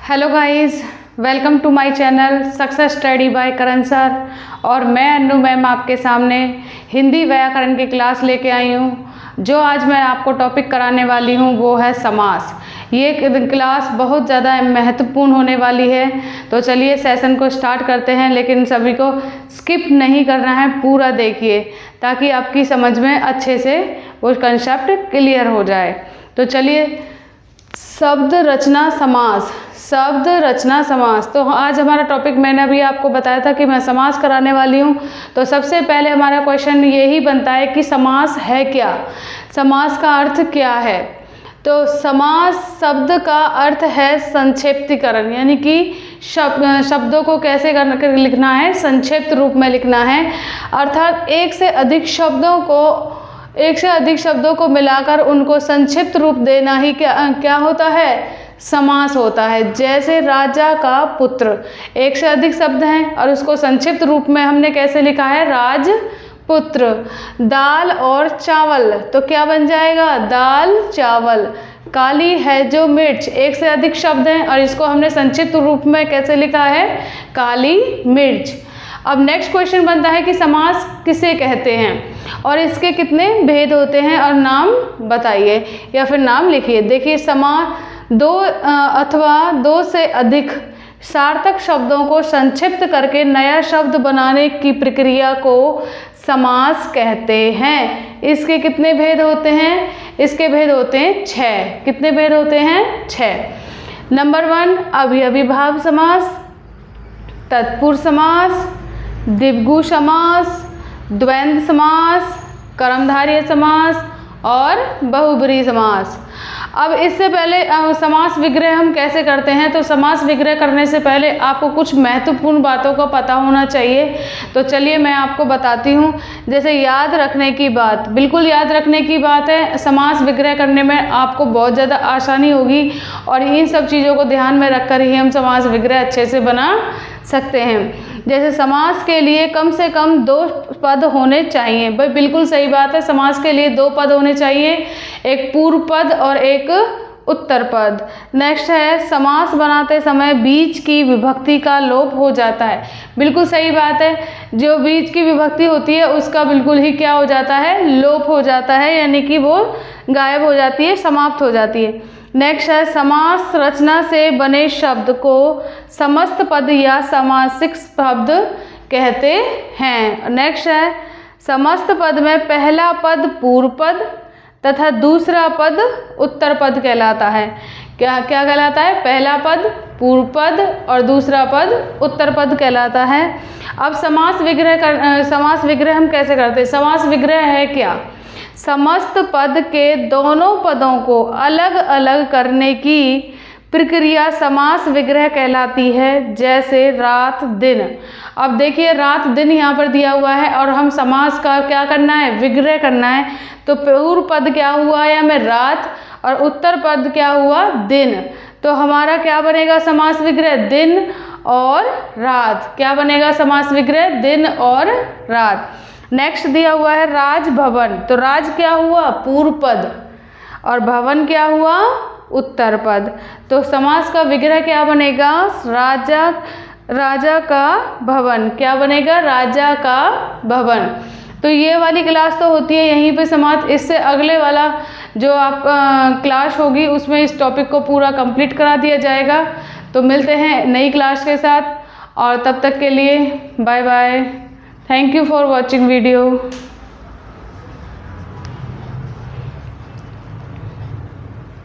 Hello guys, welcome to my channel success study by Karan sir. और मैं Annu ma'am आपके सामने हिंदी व्याकरण की क्लास लेके आई हूँ। जो आज मैं आपको टॉपिक कराने वाली हूँ वो है समास। ये क्लास बहुत ज़्यादा महत्वपूर्ण होने वाली है। तो चलिए सेशन को स्टार्ट करते हैं, लेकिन सभी को स्किप नहीं करना है, पूरा देखिए ताकि आपकी समझ में अच्छे से वो कंसेप्ट क्लियर हो जाए। तो चलिए, शब्द रचना समास। शब्द रचना समास। तो आज हमारा टॉपिक मैंने अभी आपको बताया था कि मैं समास कराने वाली हूँ। तो सबसे पहले हमारा क्वेश्चन यही बनता है कि समास है क्या, समास का अर्थ क्या है। तो समास शब्द का अर्थ है संक्षिप्तीकरण, यानी कि शब्दों को कैसे लिखना है, संक्षिप्त रूप में लिखना है। अर्थात एक से अधिक शब्दों को मिलाकर उनको संक्षिप्त रूप देना ही क्या होता है, समास होता है। जैसे राजा का पुत्र, एक से अधिक शब्द हैं और उसको संक्षिप्त रूप में हमने कैसे लिखा है, राजपुत्र। दाल और चावल, तो क्या बन जाएगा, दाल चावल। काली है जो मिर्च, एक से अधिक शब्द हैं और इसको हमने संक्षिप्त रूप में कैसे लिखा है, काली मिर्च। अब नेक्स्ट क्वेश्चन बनता है कि समास किसे कहते हैं और इसके कितने भेद होते हैं और नाम बताइए या फिर नाम लिखिए। देखिए, समास दो अथवा दो से अधिक सार्थक शब्दों को संक्षिप्त करके नया शब्द बनाने की प्रक्रिया को समास कहते हैं। इसके कितने भेद होते हैं, इसके भेद होते हैं 6। कितने भेद होते हैं, 6। नंबर 1 अव्ययीभाव समास, तत्पुरुष समास, द्विगु समास, द्वंद्व समास, कर्मधारय समास और बहुब्रीहि समास। अब इससे पहले समास विग्रह हम कैसे करते हैं, तो समास विग्रह करने से पहले आपको कुछ महत्वपूर्ण बातों का पता होना चाहिए। तो चलिए मैं आपको बताती हूँ। जैसे याद रखने की बात, बिल्कुल याद रखने की बात है। समास विग्रह करने में आपको बहुत ज़्यादा आसानी होगी और इन सब चीज़ों को ध्यान में रखकर ही हम समास विग्रह अच्छे से बना सकते हैं। जैसे समास के लिए कम से कम 2 पद होने चाहिए। भाई बिल्कुल सही बात है, समास के लिए 2 पद होने चाहिए, एक पूर्व पद और एक उत्तर पद। नेक्स्ट है, समास बनाते समय बीच की विभक्ति का लोप हो जाता है। बिल्कुल सही बात है, जो बीच की विभक्ति होती है उसका बिल्कुल ही क्या हो जाता है, लोप हो जाता है, यानी कि वो गायब हो जाती है, समाप्त हो जाती है। नेक्स्ट है, समास रचना से बने शब्द को समस्त पद या समासिक शब्द कहते हैं। नेक्स्ट है, समस्त पद में पहला पद पूर्व पद तथा दूसरा पद उत्तर पद कहलाता है। क्या क्या कहलाता है, पहला पद पूर्व पद और दूसरा पद उत्तर पद कहलाता है। अब समास विग्रह हम कैसे करते हैं। समास विग्रह है क्या, समस्त पद के दोनों पदों को अलग अलग करने की प्रक्रिया समास विग्रह कहलाती है। जैसे रात दिन। अब देखिए, रात दिन यहाँ पर दिया हुआ है और हम समास का क्या करना है, विग्रह करना है। तो पूर्व पद क्या हुआ या में रात और उत्तर पद क्या हुआ, दिन। तो हमारा क्या बनेगा समास विग्रह, दिन और रात। क्या बनेगा समास विग्रह, दिन और रात। नेक्स्ट दिया हुआ है राजभवन। तो राज क्या हुआ, पूर्व पद, और भवन क्या हुआ, उत्तर पद। तो समास का विग्रह क्या बनेगा, राजा का भवन। क्या बनेगा, राजा का भवन। तो ये वाली क्लास तो होती है यहीं पे समाप्त। इससे अगले वाला जो आप क्लास होगी उसमें इस टॉपिक को पूरा कंप्लीट करा दिया जाएगा। तो मिलते हैं नई क्लास के साथ और तब तक के लिए bye bye. Thank you for watching video.